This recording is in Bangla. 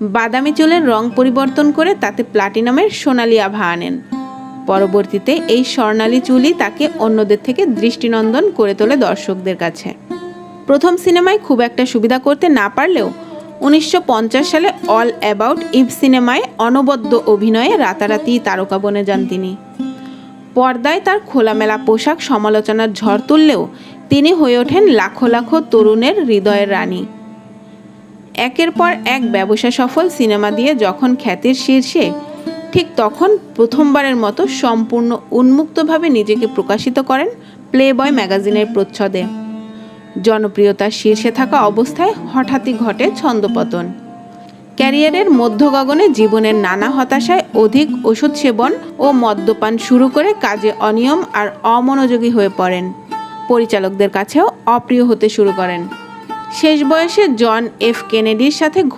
বাদামি চুলের রং পরিবর্তন করে তাতে প্লাটিনামের সোনালি আভা আনেন। পরবর্তীতে এই স্বর্ণালী চুলই তাকে অন্যদের থেকে দৃষ্টিনন্দন করে তোলে দর্শকদের কাছে। প্রথম সিনেমায় খুব একটা সুবিধা করতে না পারলেও 1950 সালে অল অ্যাবাউট ইভ সিনেমায় অনবদ্য অভিনয়ে রাতারাতি তারকা বনে যান তিনি। পর্দায় তার খোলামেলা পোশাক সমালোচনার ঝড় তুললেও তিনি হয়ে ওঠেন লাখো লাখো তরুণের হৃদয়ের রানী। একের পর এক ব্যবসা সফল সিনেমা দিয়ে যখন খ্যাতির শীর্ষে, ঠিক তখন প্রথমবারের মতো সম্পূর্ণ উন্মুক্তভাবে নিজেকে প্রকাশিত করেন প্লেবয় ম্যাগাজিনের প্রচ্ছদে। জনপ্রিয়তার শীর্ষে থাকা অবস্থায় হঠাৎই ঘটে ছন্দপতন। ক্যারিয়ারের মধ্য গগনে জীবনের নানা হতাশায় অধিক ওষুধ সেবন ও মদ্যপান শুরু করে কাজে অনিয়ম আর অমনোযোগী হয়ে পড়েন। পরিচালকদের কাছেও অপ্রিয় হতে শুরু করেন। শেষ বয়সে জন এফ কেনেডির সাথে